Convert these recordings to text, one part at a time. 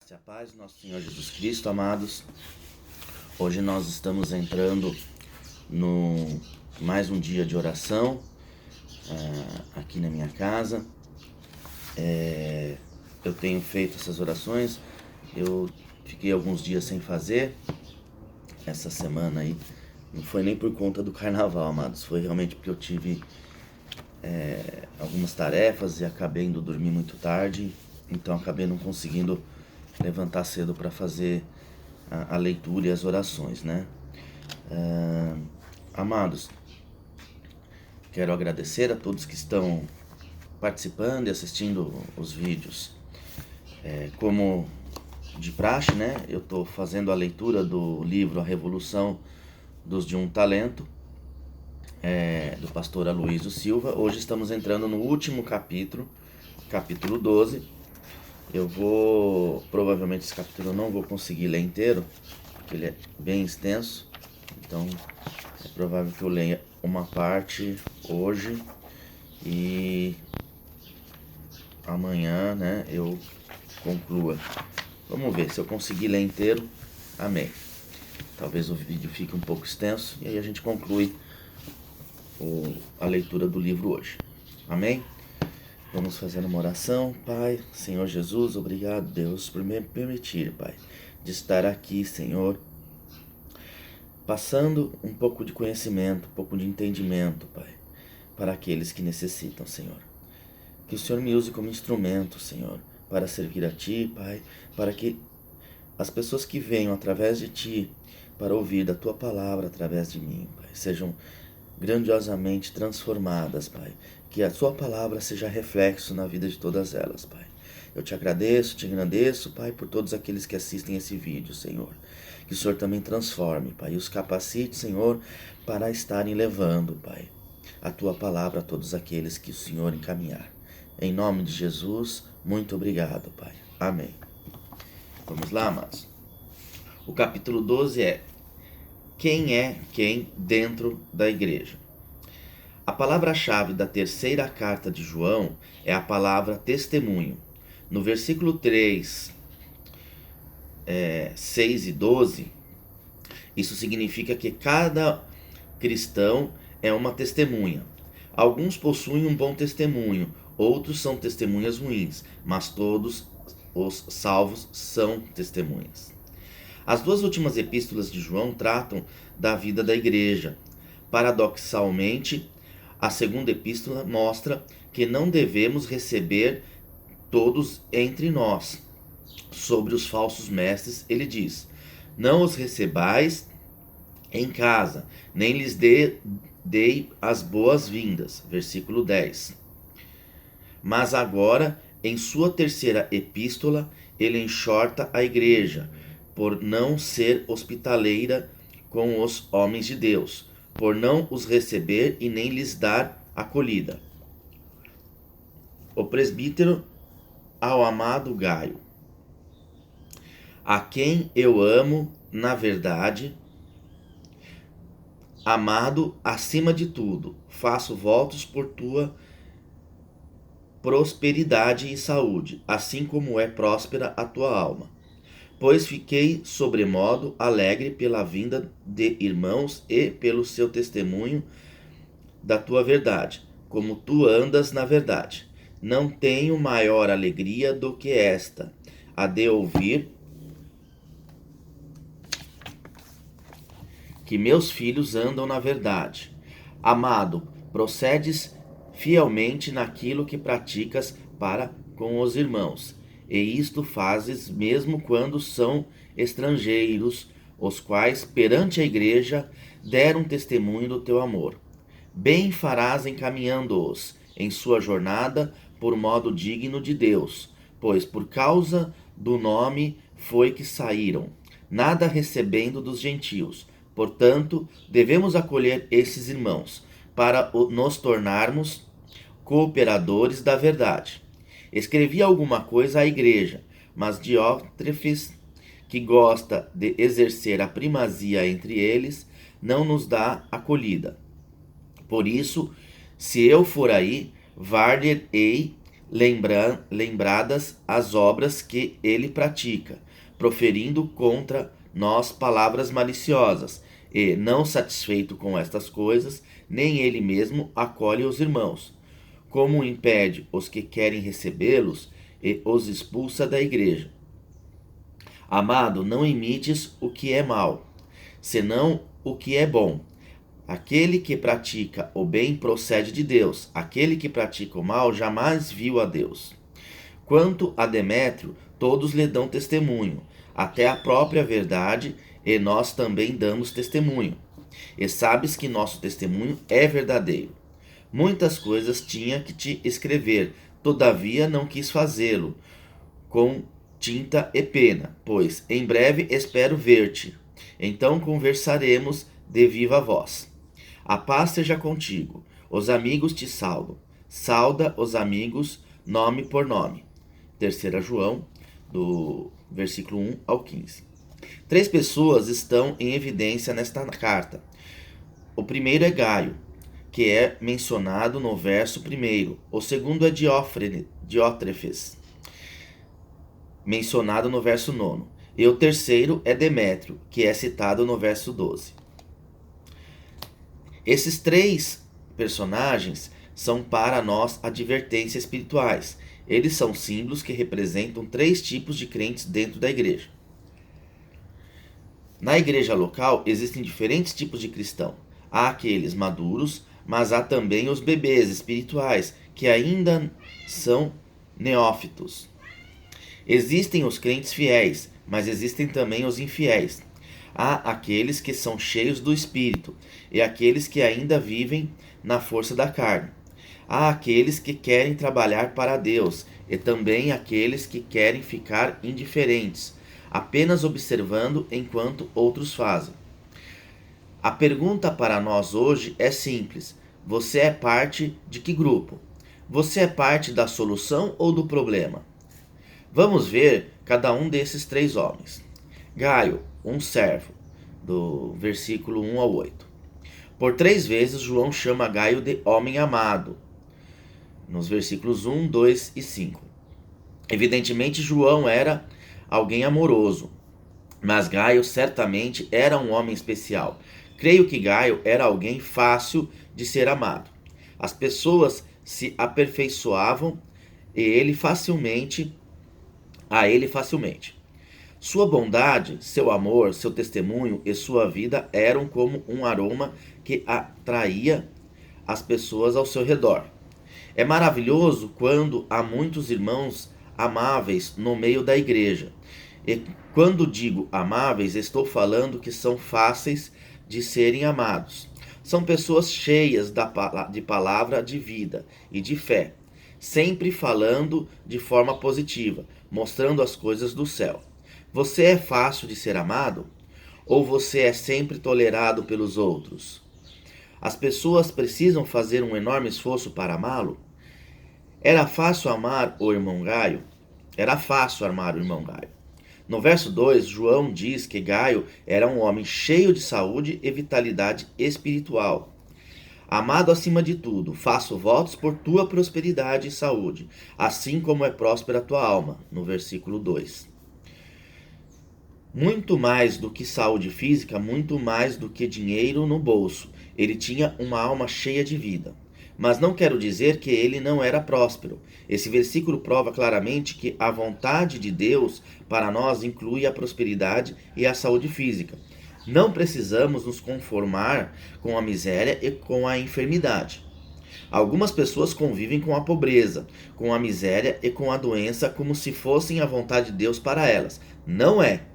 graça e a paz do nosso Senhor Jesus Cristo, amados. Hoje nós estamos entrando no mais um dia de oração aqui na minha casa. Eu tenho feito essas orações, eu fiquei alguns dias sem fazer essa semana aí. Não foi nem por conta do carnaval, amados, foi realmente porque eu tive algumas tarefas e acabei indo dormir muito tarde, então acabei não conseguindo levantar cedo para fazer a leitura e as orações, né? Amados, quero agradecer a todos que estão participando e assistindo os vídeos. Como de praxe, né? Eu estou fazendo a leitura do livro A Revolução dos de um Talento, do pastor Aloysio Silva. Hoje estamos entrando no último capítulo, capítulo 12. Eu vou, provavelmente esse capítulo eu não vou conseguir ler inteiro, porque ele é bem extenso, então é provável que eu leia uma parte hoje e amanhã, né, eu conclua. Vamos ver se eu conseguir ler inteiro, amém. Talvez o vídeo fique um pouco extenso e aí a gente conclui a leitura do livro hoje, amém? Vamos fazer uma oração. Pai, Senhor Jesus, obrigado, Deus, por me permitir, Pai, de estar aqui, Senhor, passando um pouco de conhecimento, um pouco de entendimento, Pai, para aqueles que necessitam, Senhor. Que o Senhor me use como instrumento, Senhor, para servir a Ti, Pai, para que as pessoas que venham através de Ti, para ouvir da Tua palavra através de mim, Pai, sejam grandiosamente transformadas, Pai. Que a Sua palavra seja reflexo na vida de todas elas, Pai. Eu te agradeço, te agradeco, Pai, por todos aqueles que assistem esse vídeo, Senhor. Que o Senhor também transforme, Pai, e os capacite, Senhor, para estarem levando, Pai, a Tua palavra a todos aqueles que o Senhor encaminhar. Em nome de Jesus, muito obrigado, Pai. Amém. Vamos lá, amados. O capítulo 12 é: quem é quem dentro da igreja? A palavra-chave da terceira carta de João é a palavra testemunho. No versículo 3, 6 e 12, isso significa que cada cristão é uma testemunha. Alguns possuem um bom testemunho, outros são testemunhas ruins, mas todos os salvos são testemunhas. As duas últimas epístolas de João tratam da vida da igreja. Paradoxalmente, a segunda epístola mostra que não devemos receber todos entre nós. Sobre os falsos mestres, ele diz: não os recebais em casa, nem lhes dei as boas-vindas. Versículo 10. Mas agora, em sua terceira epístola, ele enxorta a igreja, por não ser hospitaleira com os homens de Deus, por não os receber e nem lhes dar acolhida. O presbítero ao amado Gaio, a quem eu amo na verdade, amado acima de tudo, faço votos por tua prosperidade e saúde, assim como é próspera a tua alma. Pois fiquei sobremodo alegre pela vinda de irmãos e pelo seu testemunho da tua verdade, como tu andas na verdade. Não tenho maior alegria do que esta, a de ouvir que meus filhos andam na verdade. Amado, procedes fielmente naquilo que praticas para com os irmãos, e isto fazes mesmo quando são estrangeiros, os quais perante a igreja deram testemunho do teu amor. Bem farás encaminhando-os em sua jornada por modo digno de Deus, pois por causa do nome foi que saíram, nada recebendo dos gentios. Portanto, devemos acolher esses irmãos, para nos tornarmos cooperadores da verdade. Escrevi alguma coisa à igreja, mas Diótrefes, que gosta de exercer a primazia entre eles, não nos dá acolhida. Por isso, se eu for aí, valer-ei lembradas as obras que ele pratica, proferindo contra nós palavras maliciosas, e, não satisfeito com estas coisas, nem ele mesmo acolhe os irmãos, como impede os que querem recebê-los e os expulsa da igreja. Amado, não imites o que é mal, senão o que é bom. Aquele que pratica o bem procede de Deus. Aquele que pratica o mal jamais viu a Deus. Quanto a Demétrio, todos lhe dão testemunho, até a própria verdade, e nós também damos testemunho. E sabes que nosso testemunho é verdadeiro. Muitas coisas tinha que te escrever, todavia não quis fazê-lo com tinta e pena, pois em breve espero ver-te. Então conversaremos de viva voz. A paz seja contigo. Os amigos te saudam. Sauda os amigos, nome por nome. 3 João, do versículo 1 ao 15. 3 pessoas estão em evidência nesta carta. O primeiro é Gaio, que é mencionado no verso 1. O segundo é Diótrefes, mencionado no verso 9. E o terceiro é Demétrio, que é citado no verso 12. Esses 3 personagens são para nós advertências espirituais. Eles são símbolos que representam 3 tipos de crentes dentro da igreja. Na igreja local existem diferentes tipos de cristão. Há aqueles maduros, mas há também os bebês espirituais, que ainda são neófitos. Existem os crentes fiéis, mas existem também os infiéis. Há aqueles que são cheios do Espírito e aqueles que ainda vivem na força da carne. Há aqueles que querem trabalhar para Deus e também aqueles que querem ficar indiferentes, apenas observando enquanto outros fazem. A pergunta para nós hoje é simples: você é parte de que grupo? Você é parte da solução ou do problema? Vamos ver cada um desses 3 homens. Gaio, um servo, do versículo 1 ao 8. Por 3 vezes João chama Gaio de homem amado, nos versículos 1, 2 e 5. Evidentemente João era alguém amoroso, mas Gaio certamente era um homem especial. Creio que Gaio era alguém fácil de ser amado. As pessoas se aperfeiçoavam a ele facilmente. Sua bondade, seu amor, seu testemunho e sua vida eram como um aroma que atraía as pessoas ao seu redor. É maravilhoso quando há muitos irmãos amáveis no meio da igreja. E quando digo amáveis, estou falando que são fáceis de serem amados. São pessoas cheias de palavra de vida e de fé, sempre falando de forma positiva, mostrando as coisas do céu. Você é fácil de ser amado? Ou você é sempre tolerado pelos outros? As pessoas precisam fazer um enorme esforço para amá-lo? Era fácil amar o irmão Gaio? Era fácil amar o irmão Gaio. No verso 2, João diz que Gaio era um homem cheio de saúde e vitalidade espiritual. Amado acima de tudo, faço votos por tua prosperidade e saúde, assim como é próspera a tua alma, no versículo 2. Muito mais do que saúde física, muito mais do que dinheiro no bolso, ele tinha uma alma cheia de vida. Mas não quero dizer que ele não era próspero. Esse versículo prova claramente que a vontade de Deus para nós inclui a prosperidade e a saúde física. Não precisamos nos conformar com a miséria e com a enfermidade. Algumas pessoas convivem com a pobreza, com a miséria e com a doença como se fossem a vontade de Deus para elas. Não é.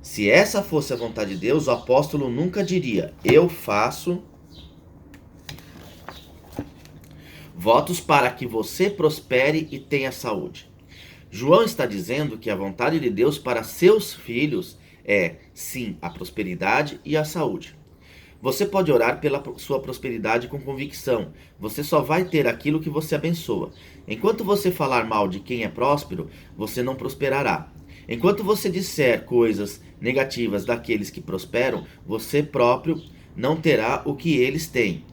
Se essa fosse a vontade de Deus, o apóstolo nunca diria: eu faço votos para que você prospere e tenha saúde. João está dizendo que a vontade de Deus para seus filhos é, sim, a prosperidade e a saúde. Você pode orar pela sua prosperidade com convicção. Você só vai ter aquilo que você abençoa. Enquanto você falar mal de quem é próspero, você não prosperará. Enquanto você disser coisas negativas daqueles que prosperam, você próprio não terá o que eles têm.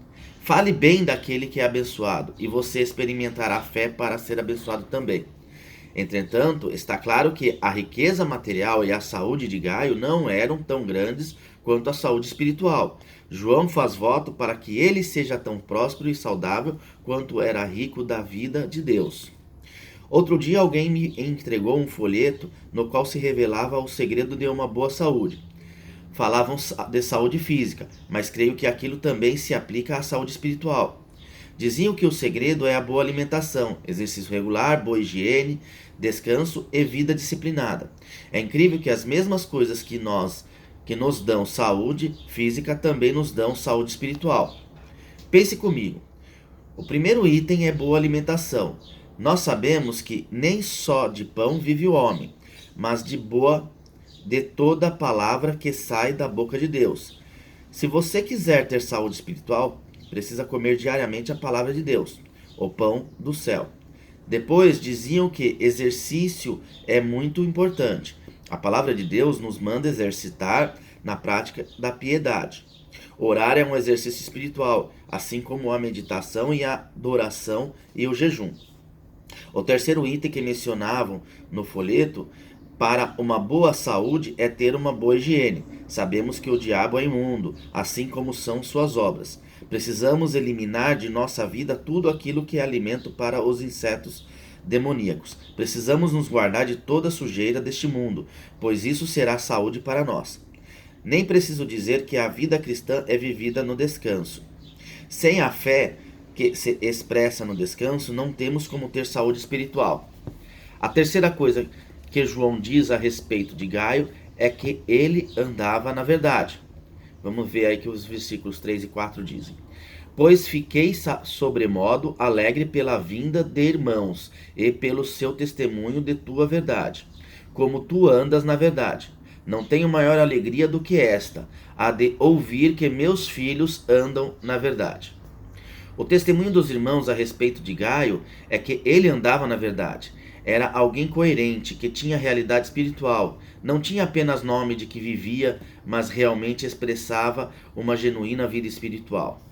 Fale bem daquele que é abençoado, e você experimentará fé para ser abençoado também. Entretanto, está claro que a riqueza material e a saúde de Gaio não eram tão grandes quanto a saúde espiritual. João faz voto para que ele seja tão próspero e saudável quanto era rico da vida de Deus. Outro dia alguém me entregou um folheto no qual se revelava o segredo de uma boa saúde. Falavam de saúde física, mas creio que aquilo também se aplica à saúde espiritual. Diziam que o segredo é a boa alimentação, exercício regular, boa higiene, descanso e vida disciplinada. É incrível que as mesmas coisas que nos dão saúde física também nos dão saúde espiritual. Pense comigo. O primeiro item é boa alimentação. Nós sabemos que nem só de pão vive o homem, mas de toda a palavra que sai da boca de Deus. Se você quiser ter saúde espiritual, precisa comer diariamente a palavra de Deus, o pão do céu. Depois diziam que exercício é muito importante. A palavra de Deus nos manda exercitar na prática da piedade. Orar é um exercício espiritual, assim como a meditação e a adoração e o jejum. O terceiro item que mencionavam no folheto para uma boa saúde é ter uma boa higiene. Sabemos que o diabo é imundo, assim como são suas obras. Precisamos eliminar de nossa vida tudo aquilo que é alimento para os insetos demoníacos. Precisamos nos guardar de toda a sujeira deste mundo, pois isso será saúde para nós. Nem preciso dizer que a vida cristã é vivida no descanso. Sem a fé que se expressa no descanso, não temos como ter saúde espiritual. A terceira coisa que João diz a respeito de Gaio é que ele andava na verdade. Vamos ver aí que os versículos 3 e 4 dizem. Pois fiquei sobremodo alegre pela vinda de irmãos e pelo seu testemunho de tua verdade, como tu andas na verdade. Não tenho maior alegria do que esta, a de ouvir que meus filhos andam na verdade. O testemunho dos irmãos a respeito de Gaio é que ele andava na verdade. Era alguém coerente, que tinha realidade espiritual. Não tinha apenas nome de que vivia, mas realmente expressava uma genuína vida espiritual.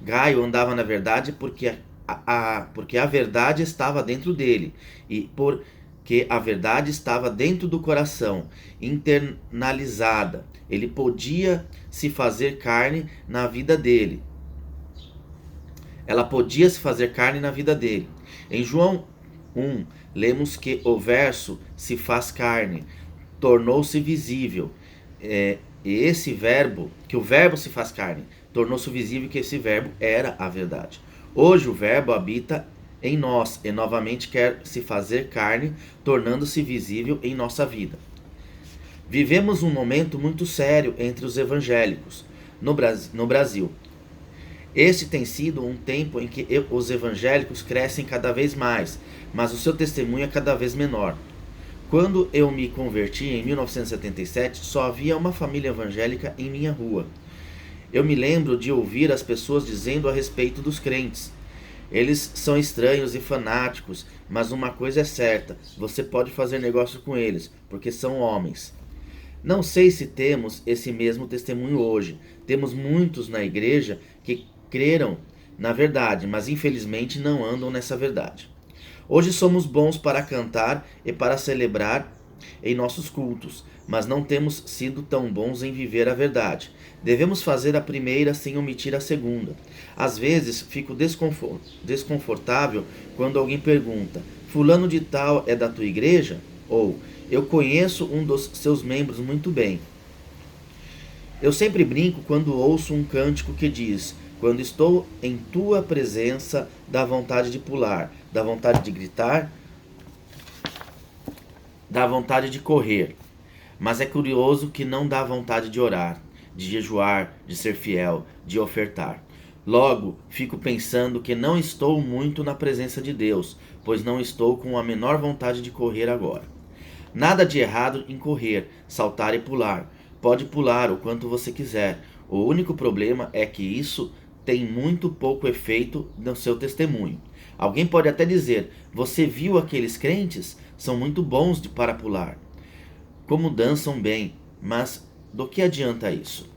Gaio andava na verdade porque a verdade estava dentro dele e porque a verdade estava dentro do coração, internalizada. Ele podia se fazer carne na vida dele. Ela podia se fazer carne na vida dele. Em João 1, lemos que o verso se faz carne, tornou-se visível. E esse verbo, que o verbo se faz carne, tornou-se visível que esse verbo era a verdade. Hoje o verbo habita em nós e novamente quer se fazer carne, tornando-se visível em nossa vida. Vivemos um momento muito sério entre os evangélicos no Brasil. Este tem sido um tempo em que os evangélicos crescem cada vez mais, mas o seu testemunho é cada vez menor. Quando eu me converti em 1977, só havia uma família evangélica em minha rua. Eu me lembro de ouvir as pessoas dizendo a respeito dos crentes. Eles são estranhos e fanáticos, mas uma coisa é certa, você pode fazer negócio com eles, porque são homens. Não sei se temos esse mesmo testemunho hoje. Temos muitos na igreja que creram na verdade, mas infelizmente não andam nessa verdade. Hoje somos bons para cantar e para celebrar em nossos cultos, mas não temos sido tão bons em viver a verdade. Devemos fazer a primeira sem omitir a segunda. Às vezes fico desconfortável quando alguém pergunta: fulano de tal é da tua igreja? Ou eu conheço um dos seus membros muito bem. Eu sempre brinco quando ouço um cântico que diz: quando estou em tua presença, dá vontade de pular, dá vontade de gritar, dá vontade de correr. Mas é curioso que não dá vontade de orar, de jejuar, de ser fiel, de ofertar. Logo, fico pensando que não estou muito na presença de Deus, pois não estou com a menor vontade de correr agora. Nada de errado em correr, saltar e pular. Pode pular o quanto você quiser. O único problema é que isso tem muito pouco efeito no seu testemunho. Alguém pode até dizer: você viu aqueles crentes? São muito bons para pular. Como dançam bem, mas do que adianta isso?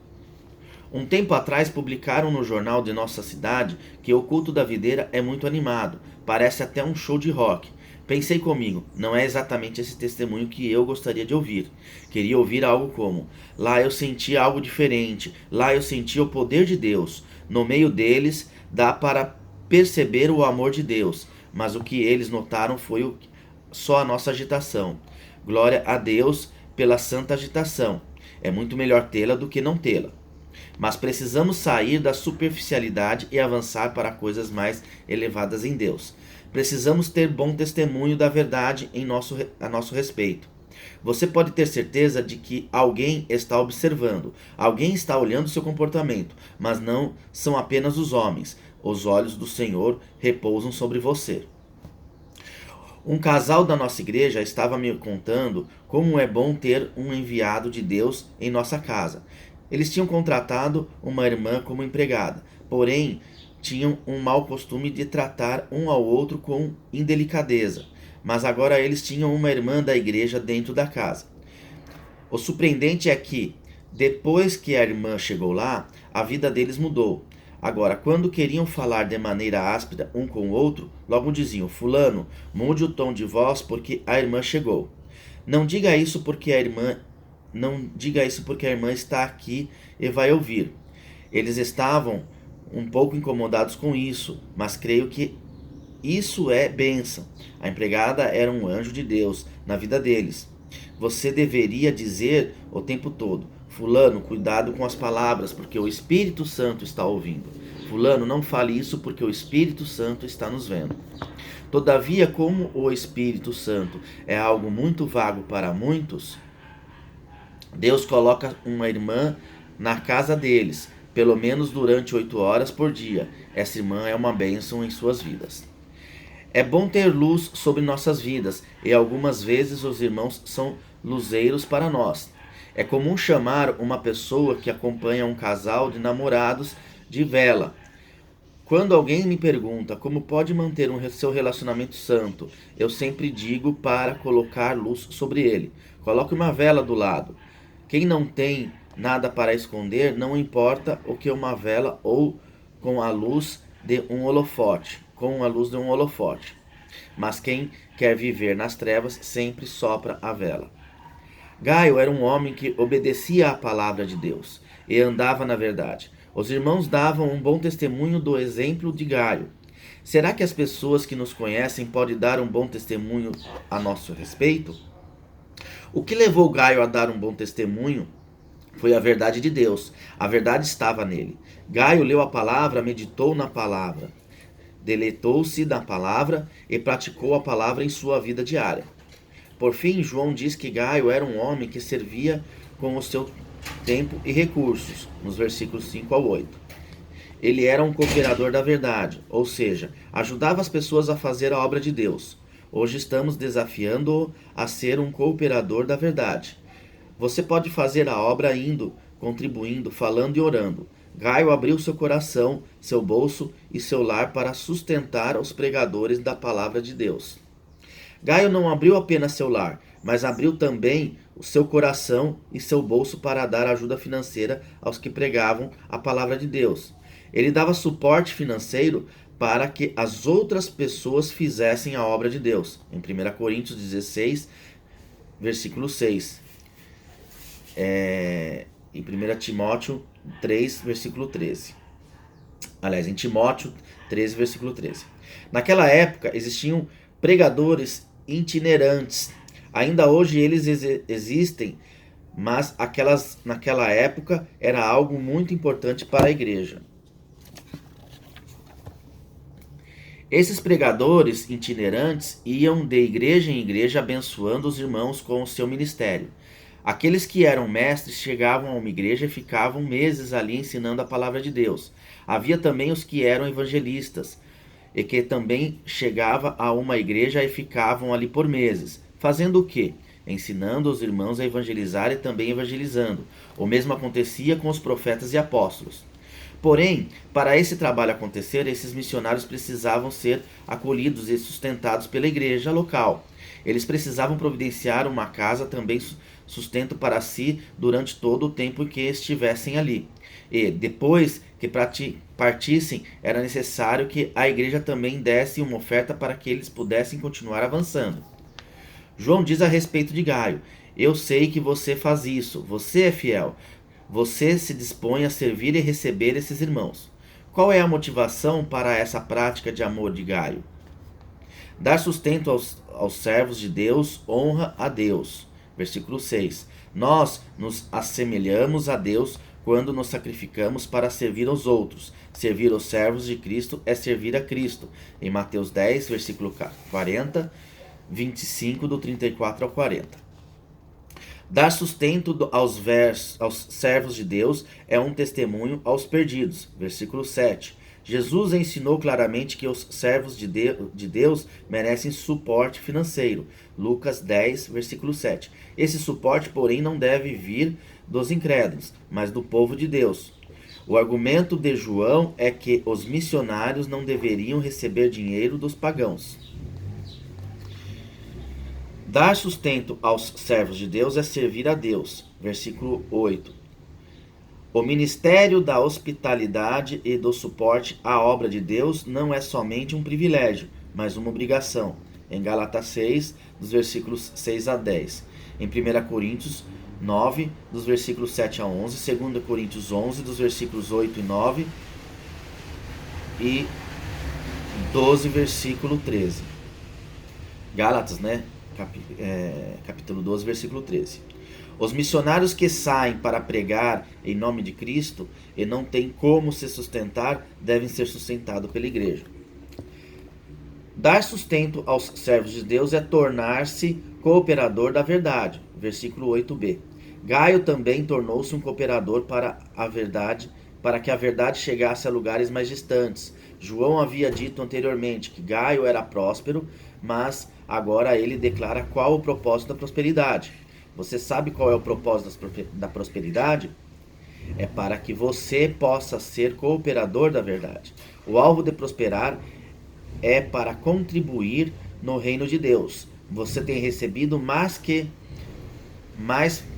Um tempo atrás publicaram no jornal de nossa cidade que o culto da videira é muito animado, parece até um show de rock. Pensei comigo, não é exatamente esse testemunho que eu gostaria de ouvir. Queria ouvir algo como: lá eu senti algo diferente, lá eu senti o poder de Deus. No meio deles dá para perceber o amor de Deus, mas o que eles notaram foi só a nossa agitação. Glória a Deus pela santa agitação. É muito melhor tê-la do que não tê-la. Mas precisamos sair da superficialidade e avançar para coisas mais elevadas em Deus. Precisamos ter bom testemunho da verdade a nosso respeito. Você pode ter certeza de que alguém está observando, alguém está olhando seu comportamento, mas não são apenas os homens. Os olhos do Senhor repousam sobre você. Um casal da nossa igreja estava me contando como é bom ter um enviado de Deus em nossa casa. Eles tinham contratado uma irmã como empregada, porém tinham um mau costume de tratar um ao outro com indelicadeza. Mas agora eles tinham uma irmã da igreja dentro da casa. O surpreendente é que, depois que a irmã chegou lá, a vida deles mudou. Agora, quando queriam falar de maneira áspera um com o outro, logo diziam: fulano, mude o tom de voz porque a irmã chegou. Não diga isso porque a irmã está aqui e vai ouvir. Eles estavam um pouco incomodados com isso, mas creio que isso é bênção. A empregada era um anjo de Deus na vida deles. Você deveria dizer o tempo todo: fulano, cuidado com as palavras, porque o Espírito Santo está ouvindo. Fulano, não fale isso porque o Espírito Santo está nos vendo. Todavia, como o Espírito Santo é algo muito vago para muitos, Deus coloca uma irmã na casa deles, pelo menos durante 8 horas por dia. Essa irmã é uma bênção em suas vidas. É bom ter luz sobre nossas vidas, e algumas vezes os irmãos são luzeiros para nós. É comum chamar uma pessoa que acompanha um casal de namorados de vela. Quando alguém me pergunta como pode manter seu relacionamento santo, eu sempre digo para colocar luz sobre ele. Coloque uma vela do lado. Quem não tem nada para esconder, não importa o que uma vela ou com a luz de um holofote, Mas quem quer viver nas trevas sempre sopra a vela. Gaio era um homem que obedecia à palavra de Deus e andava na verdade. Os irmãos davam um bom testemunho do exemplo de Gaio. Será que as pessoas que nos conhecem podem dar um bom testemunho a nosso respeito? O que levou Gaio a dar um bom testemunho foi a verdade de Deus. A verdade estava nele. Gaio leu a palavra, meditou na palavra, deleitou-se na palavra e praticou a palavra em sua vida diária. Por fim, João diz que Gaio era um homem que servia com o seu tempo e recursos, nos versículos 5 ao 8. Ele era um cooperador da verdade, ou seja, ajudava as pessoas a fazer a obra de Deus. Hoje estamos desafiando-o a ser um cooperador da verdade. Você pode fazer a obra indo, contribuindo, falando e orando. Gaio abriu seu coração, seu bolso e seu lar para sustentar os pregadores da palavra de Deus. Gaio não abriu apenas seu lar, mas abriu também o seu coração e seu bolso para dar ajuda financeira aos que pregavam a palavra de Deus. Ele dava suporte financeiro para que as outras pessoas fizessem a obra de Deus. Em 1 Coríntios 16, versículo 6. Em 1 Timóteo 3, versículo 13. Aliás, em Timóteo 13, versículo 13. Naquela época existiam pregadores itinerantes. Ainda hoje eles existem, mas naquela época era algo muito importante para a igreja. Esses pregadores itinerantes iam de igreja em igreja abençoando os irmãos com o seu ministério. Aqueles que eram mestres chegavam a uma igreja e ficavam meses ali ensinando a palavra de Deus. Havia também os que eram evangelistas e que também chegavam a uma igreja e ficavam ali por meses. Fazendo o quê? Ensinando os irmãos a evangelizar e também evangelizando. O mesmo acontecia com os profetas e apóstolos. Porém, para esse trabalho acontecer, esses missionários precisavam ser acolhidos e sustentados pela igreja local. Eles precisavam providenciar uma casa, também sustento para si durante todo o tempo que estivessem ali. E, depois que partissem, era necessário que a igreja também desse uma oferta para que eles pudessem continuar avançando. João diz a respeito de Gaio: eu sei que você faz isso, você é fiel, você se dispõe a servir e receber esses irmãos. Qual é a motivação para essa prática de amor de Gaio? Dar sustento aos servos de Deus honra a Deus. Versículo 6. Nós nos assemelhamos a Deus quando nos sacrificamos para servir aos outros. Servir aos servos de Cristo é servir a Cristo. Em Mateus 10, versículo 40, 25, do 34 ao 40. Dar sustento aos servos de Deus é um testemunho aos perdidos. Versículo 7. Jesus ensinou claramente que os servos de Deus merecem suporte financeiro. Lucas 10, versículo 7. Esse suporte, porém, não deve vir dos incrédulos, mas do povo de Deus. O argumento de João é que os missionários não deveriam receber dinheiro dos pagãos. Dar sustento aos servos de Deus é servir a Deus. Versículo 8. O ministério da hospitalidade e do suporte à obra de Deus não é somente um privilégio, mas uma obrigação. Em Gálatas 6, dos versículos 6 a 10. Em 1 Coríntios 9, dos versículos 7 a 11. 2 Coríntios 11, dos versículos 8 e 9. E 12, versículo 13. Gálatas, né? Capítulo 12, versículo 13. Os missionários que saem para pregar em nome de Cristo e não têm como se sustentar, devem ser sustentados pela igreja. Dar sustento aos servos de Deus é tornar-se cooperador da verdade. Versículo 8b. Gaio também tornou-se um cooperador para que a verdade chegasse a lugares mais distantes. João havia dito anteriormente que Gaio era próspero, mas agora ele declara qual o propósito da prosperidade. Você sabe qual é o propósito da prosperidade? É para que você possa ser cooperador da verdade. O alvo de prosperar é para contribuir no reino de Deus. Você tem recebido mais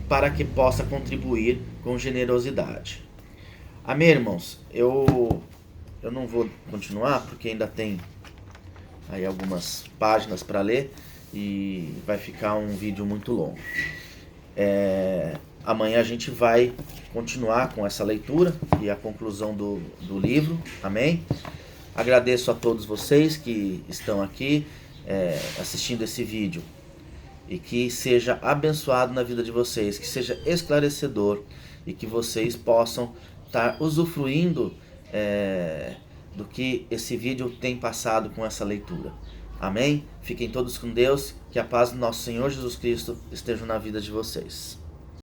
para que possa contribuir com generosidade. Amém, irmãos? Eu não vou continuar porque ainda tem aí algumas páginas para ler e vai ficar um vídeo muito longo. Amanhã a gente vai continuar com essa leitura e a conclusão do livro. Amém? Agradeço a todos vocês que estão aqui assistindo esse vídeo e que seja abençoado na vida de vocês, que seja esclarecedor e que vocês possam estar usufruindo do que esse vídeo tem passado com essa leitura. Amém? Fiquem todos com Deus, que a paz do nosso Senhor Jesus Cristo esteja na vida de vocês.